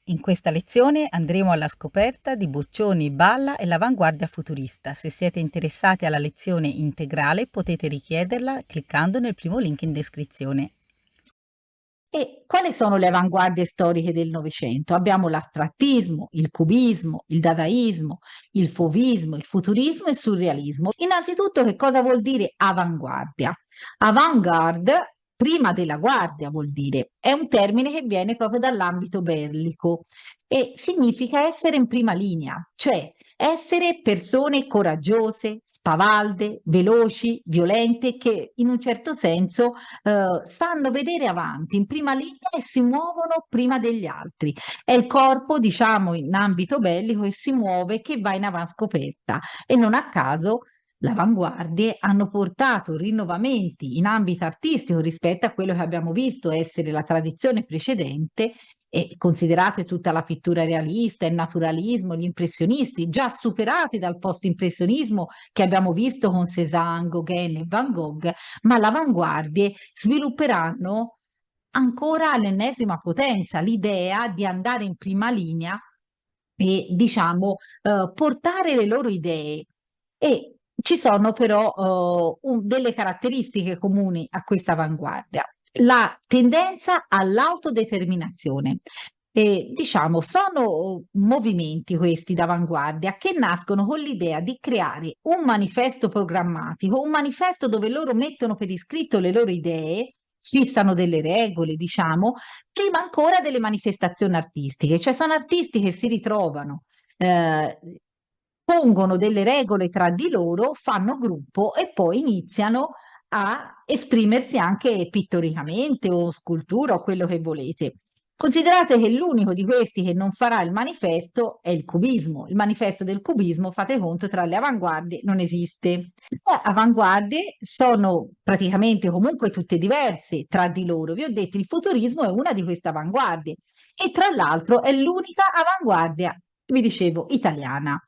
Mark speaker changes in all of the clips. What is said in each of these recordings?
Speaker 1: In questa lezione andremo alla scoperta di Boccioni, Balla e l'avanguardia futurista. Se siete interessati alla lezione integrale potete richiederla cliccando nel primo link in descrizione. E quali sono le avanguardie storiche del Novecento? Abbiamo l'astrattismo, il cubismo, il dadaismo, il fauvismo, il futurismo e il surrealismo. Innanzitutto, che cosa vuol dire avanguardia? Avant-garde, prima della guardia vuol dire, è un termine che viene proprio dall'ambito bellico e significa essere in prima linea, cioè essere persone coraggiose, spavalde, veloci, violente, che in un certo senso sanno vedere avanti in prima linea e si muovono prima degli altri. È il corpo, diciamo, in ambito bellico che si muove, che va in avanscoperta e non a caso le avanguardie hanno portato rinnovamenti in ambito artistico rispetto a quello che abbiamo visto essere la tradizione precedente e considerate tutta la pittura realista, il naturalismo, gli impressionisti, già superati dal post-impressionismo che abbiamo visto con Cézanne, Gauguin e Van Gogh, ma l'avanguardie svilupperanno ancora all'ennesima potenza l'idea di andare in prima linea e, diciamo, portare le loro idee. E ci sono però delle caratteristiche comuni a questa avanguardia. La tendenza all'autodeterminazione. Diciamo, sono movimenti questi d'avanguardia che nascono con l'idea di creare un manifesto programmatico, un manifesto dove loro mettono per iscritto le loro idee, fissano delle regole, diciamo, prima ancora delle manifestazioni artistiche, cioè sono artisti che si ritrovano, eh, pongono delle regole tra di loro, fanno gruppo e poi iniziano a esprimersi anche pittoricamente o scultura o quello che volete. Considerate che l'unico di questi che non farà il manifesto è il cubismo. Il manifesto del cubismo, fate conto, tra le avanguardie non esiste. Le avanguardie sono praticamente comunque tutte diverse tra di loro. Vi ho detto, il futurismo è una di queste avanguardie e tra l'altro è l'unica avanguardia, vi dicevo, italiana.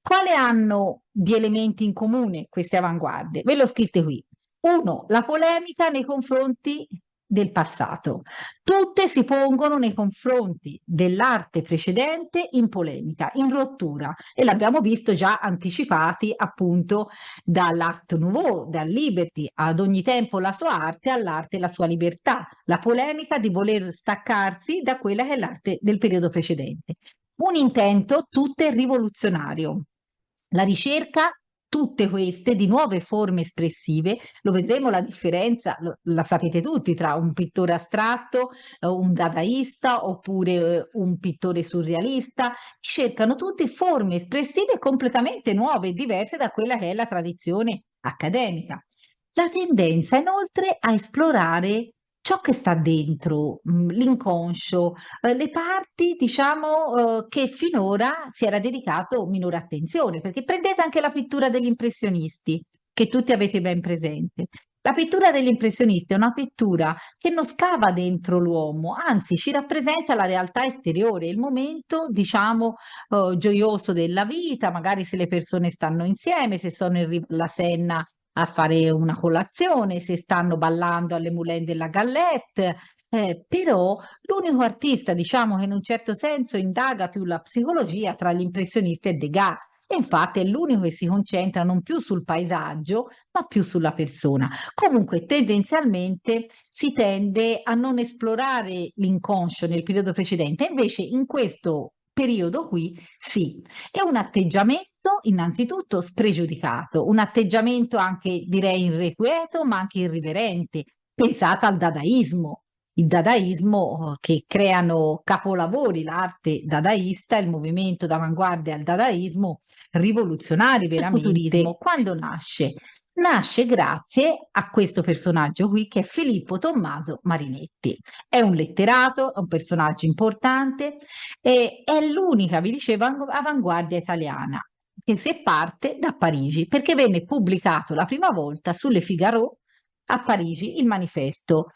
Speaker 1: Quale hanno di elementi in comune queste avanguardie? Ve l'ho scritte qui. Uno, la polemica nei confronti del passato. Tutte si pongono nei confronti dell'arte precedente in polemica, in rottura e l'abbiamo visto già anticipati appunto dall'Art Nouveau, dal Liberty, ad ogni tempo la sua arte, all'arte la sua libertà, la polemica di voler staccarsi da quella che è l'arte del periodo precedente. Un intento tutte rivoluzionario. La ricerca, tutte queste di nuove forme espressive, lo vedremo la differenza, la sapete tutti, tra un pittore astratto, un dadaista oppure un pittore surrealista, cercano tutte forme espressive completamente nuove e diverse da quella che è la tradizione accademica. La tendenza inoltre a esplorare ciò che sta dentro, l'inconscio, le parti, diciamo, che finora si era dedicato minore attenzione, perché prendete anche la pittura degli impressionisti, che tutti avete ben presente. La pittura degli impressionisti è una pittura che non scava dentro l'uomo, anzi ci rappresenta la realtà esteriore, il momento, diciamo, gioioso della vita, magari se le persone stanno insieme, se sono in riva alla Senna a fare una colazione, se stanno ballando alle Moulin de la Galette, però l'unico artista, diciamo, che in un certo senso indaga più la psicologia tra gli impressionisti è Degas. E infatti è l'unico che si concentra non più sul paesaggio, ma più sulla persona. Comunque, tendenzialmente si tende a non esplorare l'inconscio nel periodo precedente, invece in questo periodo qui sì. È un atteggiamento innanzitutto spregiudicato, un atteggiamento anche direi irrequieto, ma anche irriverente. Pensate al dadaismo, il dadaismo che creano capolavori, l'arte dadaista, il movimento d'avanguardia al dadaismo, rivoluzionari veramente. Il futurismo quando nasce? Nasce grazie a questo personaggio qui che è Filippo Tommaso Marinetti. È un letterato, è un personaggio importante e è l'unica, vi dicevo, avanguardia italiana che se parte da Parigi perché venne pubblicato la prima volta sulle Figaro a Parigi il manifesto.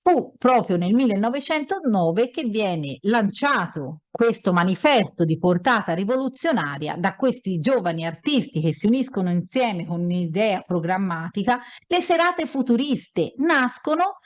Speaker 1: Fu proprio nel 1909 che viene lanciato questo manifesto di portata rivoluzionaria da questi giovani artisti che si uniscono insieme con un'idea programmatica. Le serate futuriste nascono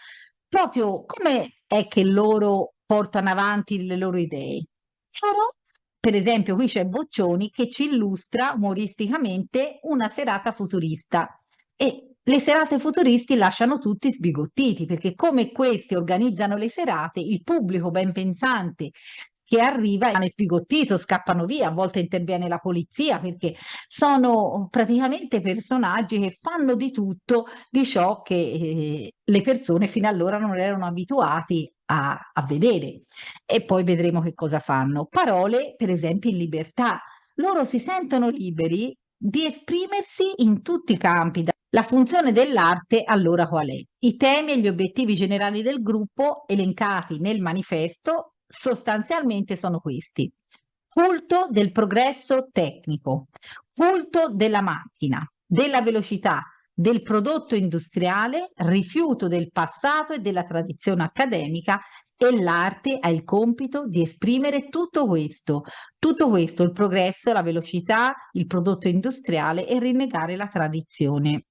Speaker 1: proprio come è che loro portano avanti le loro idee. Chiaro? Per esempio, qui c'è Boccioni che ci illustra umoristicamente una serata futurista e le serate futuristi lasciano tutti sbigottiti perché come questi organizzano le serate, il pubblico ben pensante che arriva è sbigottito, scappano via, a volte interviene la polizia perché sono praticamente personaggi che fanno di tutto di ciò che le persone fino allora non erano abituati a vedere. E poi vedremo che cosa fanno. Parole, per esempio, in libertà. Loro si sentono liberi di esprimersi in tutti i campi. La funzione dell'arte allora qual è? I temi e gli obiettivi generali del gruppo elencati nel manifesto sostanzialmente sono questi. Culto del progresso tecnico, culto della macchina, della velocità, del prodotto industriale, rifiuto del passato e della tradizione accademica e l'arte ha il compito di esprimere tutto questo, il progresso, la velocità, il prodotto industriale e rinnegare la tradizione.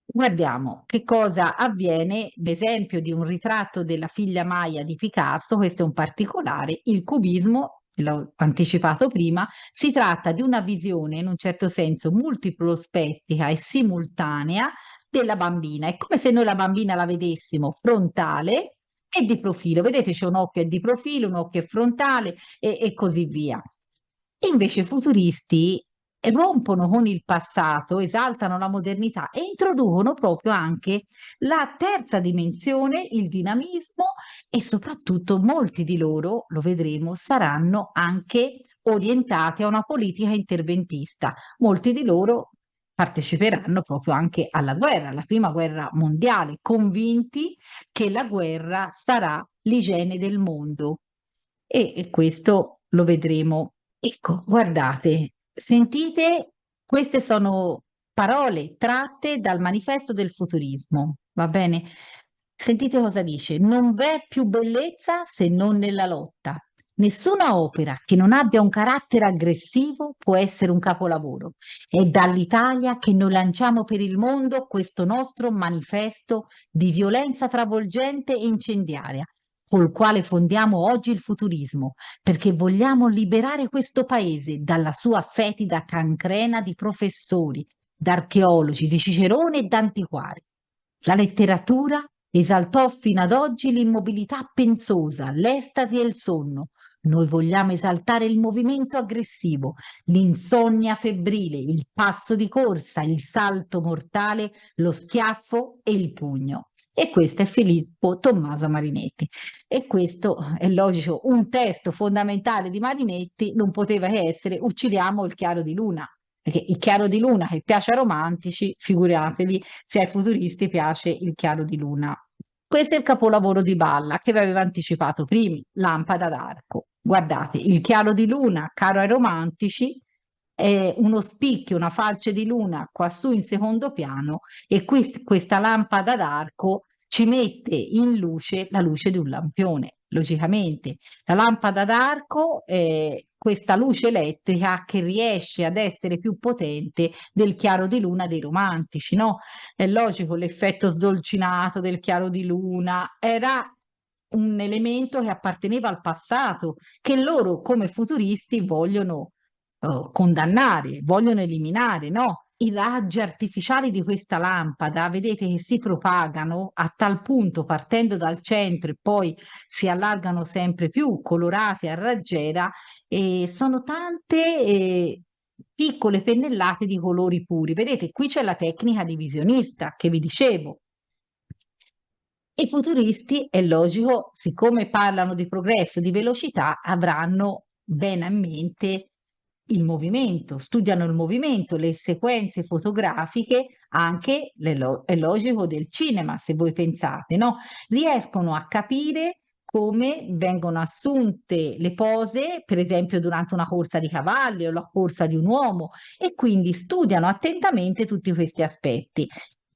Speaker 1: Guardiamo che cosa avviene, l'esempio di un ritratto della figlia Maya di Picasso, questo è un particolare, il cubismo, l'ho anticipato prima, si tratta di una visione in un certo senso multiprospettica e simultanea della bambina. È come se noi la bambina la vedessimo frontale e di profilo. Vedete, c'è un occhio è di profilo, un occhio è frontale e così via. Invece i futuristi rompono con il passato, esaltano la modernità e introducono proprio anche la terza dimensione, il dinamismo e soprattutto molti di loro, lo vedremo, saranno anche orientati a una politica interventista. Molti di loro parteciperanno proprio anche alla guerra, alla prima guerra mondiale, convinti che la guerra sarà l'igiene del mondo. E questo lo vedremo. Ecco, guardate, sentite, queste sono parole tratte dal manifesto del futurismo, va bene? Sentite cosa dice, non v'è più bellezza se non nella lotta. Nessuna opera che non abbia un carattere aggressivo può essere un capolavoro. È dall'Italia che noi lanciamo per il mondo questo nostro manifesto di violenza travolgente e incendiaria, col quale fondiamo oggi il futurismo, perché vogliamo liberare questo paese dalla sua fetida cancrena di professori, d'archeologi, di Cicerone e d'antiquari. La letteratura esaltò fino ad oggi l'immobilità pensosa, l'estasi e il sonno. Noi vogliamo esaltare il movimento aggressivo, l'insonnia febbrile, il passo di corsa, il salto mortale, lo schiaffo e il pugno. E questo è Filippo Tommaso Marinetti. E questo è logico, un testo fondamentale di Marinetti non poteva che essere uccidiamo il chiaro di luna. Perché il chiaro di luna che piace ai romantici, figuratevi se ai futuristi piace il chiaro di luna. Questo è il capolavoro di Balla che vi aveva anticipato prima, Lampada d'arco. Guardate, il chiaro di luna, caro ai romantici, è uno spicchio, una falce di luna quassù in secondo piano e qui questa lampada d'arco ci mette in luce la luce di un lampione, logicamente. La lampada d'arco è questa luce elettrica che riesce ad essere più potente del chiaro di luna dei romantici, no? È logico, l'effetto sdolcinato del chiaro di luna era un elemento che apparteneva al passato, che loro come futuristi vogliono condannare, vogliono eliminare, no? I raggi artificiali di questa lampada, vedete che si propagano a tal punto partendo dal centro e poi si allargano sempre più, colorate a raggiera, e sono tante piccole pennellate di colori puri. Vedete, qui c'è la tecnica divisionista che vi dicevo. I futuristi, è logico, siccome parlano di progresso, di velocità, avranno bene a mente il movimento, studiano il movimento, le sequenze fotografiche, anche è logico del cinema, se voi pensate, no? Riescono a capire come vengono assunte le pose, per esempio durante una corsa di cavalli o la corsa di un uomo, e quindi studiano attentamente tutti questi aspetti.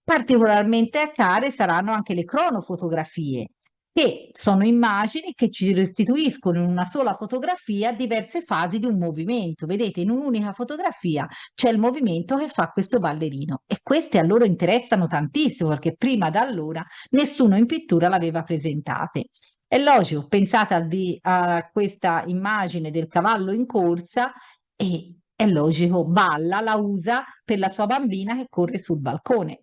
Speaker 1: Particolarmente care saranno anche le cronofotografie, che sono immagini che ci restituiscono in una sola fotografia diverse fasi di un movimento. Vedete, in un'unica fotografia c'è il movimento che fa questo ballerino e queste a loro interessano tantissimo perché prima da allora nessuno in pittura l'aveva presentate. È logico, pensate a questa immagine del cavallo in corsa e è logico, Balla la usa per la sua bambina che corre sul balcone.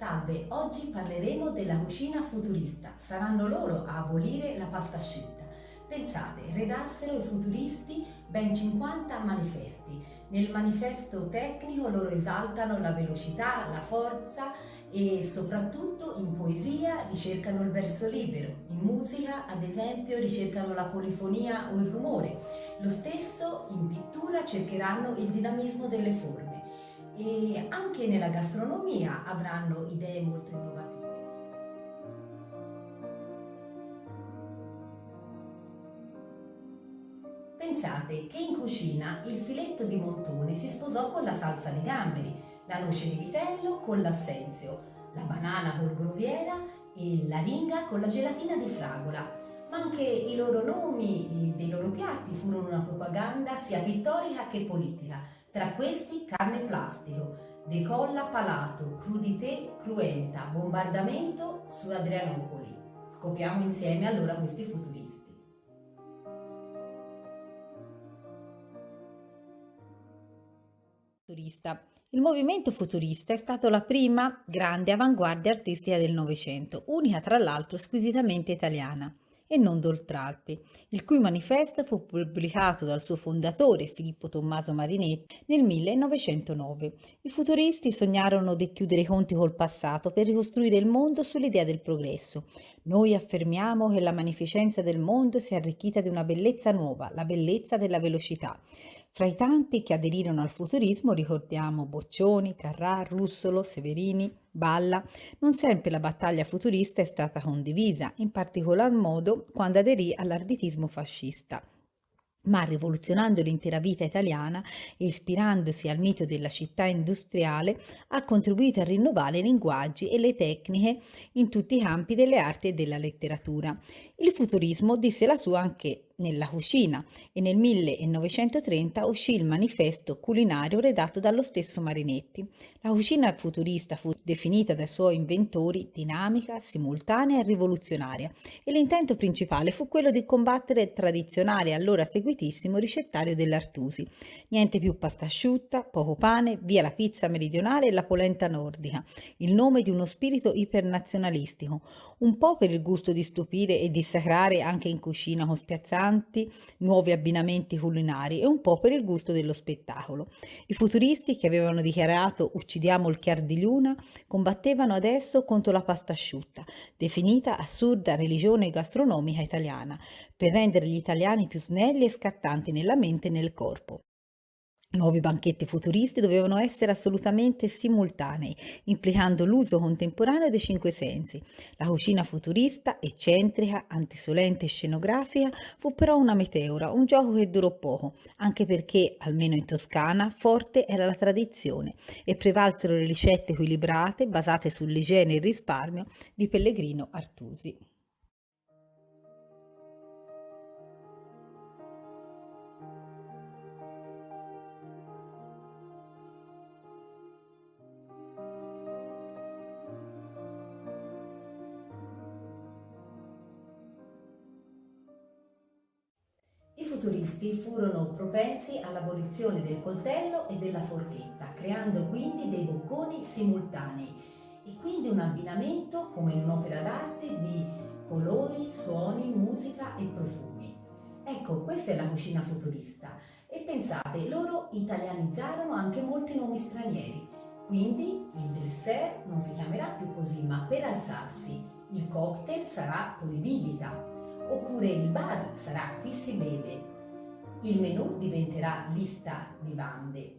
Speaker 2: Salve, oggi parleremo della cucina futurista. Saranno loro a abolire la pasta asciutta. Pensate, redassero i futuristi ben 50 manifesti. Nel manifesto tecnico loro esaltano la velocità, la forza e soprattutto in poesia ricercano il verso libero. In musica, ad esempio, ricercano la polifonia o il rumore. Lo stesso in pittura cercheranno il dinamismo delle forme e anche nella gastronomia avranno idee molto innovative. Pensate che in cucina il filetto di montone si sposò con la salsa alle gamberi, la noce di vitello con l'assenzio, la banana col groviera e la ringa con la gelatina di fragola. Ma anche i loro nomi dei loro piatti furono una propaganda sia pittorica che politica. Tra questi carne plastico, decolla palato, crudité cruenta, bombardamento su Adrianopoli. Scopriamo insieme allora questi futuristi.
Speaker 1: Futurista. Il movimento futurista è stato la prima grande avanguardia artistica del Novecento, unica tra l'altro squisitamente italiana e non d'Oltralpe, il cui manifesto fu pubblicato dal suo fondatore Filippo Tommaso Marinetti nel 1909. I futuristi sognarono di chiudere i conti col passato per ricostruire il mondo sull'idea del progresso. Noi affermiamo che la magnificenza del mondo si è arricchita di una bellezza nuova, la bellezza della velocità. Fra i tanti che aderirono al futurismo ricordiamo Boccioni, Carrà, Russolo, Severini, Balla. Non sempre la battaglia futurista è stata condivisa, in particolar modo quando aderì all'arditismo fascista, ma rivoluzionando l'intera vita italiana e ispirandosi al mito della città industriale, ha contribuito a rinnovare i linguaggi e le tecniche in tutti i campi delle arti e della letteratura. Il futurismo disse la sua anche nella cucina e nel 1930 uscì il manifesto culinario redatto dallo stesso Marinetti. La cucina futurista fu definita dai suoi inventori dinamica, simultanea e rivoluzionaria e l'intento principale fu quello di combattere il tradizionale e allora seguitissimo ricettario dell'Artusi. Niente più pasta asciutta, poco pane, via la pizza meridionale e la polenta nordica, il nome di uno spirito ipernazionalistico, un po' per il gusto di stupire e dissacrare anche in cucina con spiazzanti nuovi abbinamenti culinari e un po' per il gusto dello spettacolo. I futuristi che avevano dichiarato uccidiamo il chiar di luna combattevano adesso contro la pasta asciutta, definita assurda religione gastronomica italiana, per rendere gli italiani più snelli e scattanti nella mente e nel corpo. Nuovi banchetti futuristi dovevano essere assolutamente simultanei, implicando l'uso contemporaneo dei cinque sensi. La cucina futurista, eccentrica, antisolente e scenografica, fu però una meteora, un gioco che durò poco, anche perché, almeno in Toscana, forte era la tradizione e prevalsero le ricette equilibrate, basate sull'igiene e il risparmio, di Pellegrino Artusi.
Speaker 2: I futuristi furono propensi all'abolizione del coltello e della forchetta, creando quindi dei bocconi simultanei e quindi un abbinamento, come in un'opera d'arte, di colori, suoni, musica e profumi. Ecco, questa è la cucina futurista. E pensate, loro italianizzarono anche molti nomi stranieri. Quindi il dessert non si chiamerà più così, ma per alzarsi. Il cocktail sarà polibibita, oppure il bar sarà qui si beve, il menù diventerà lista vivande.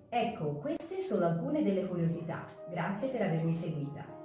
Speaker 2: Ecco, queste sono alcune delle curiosità. Grazie per avermi seguita.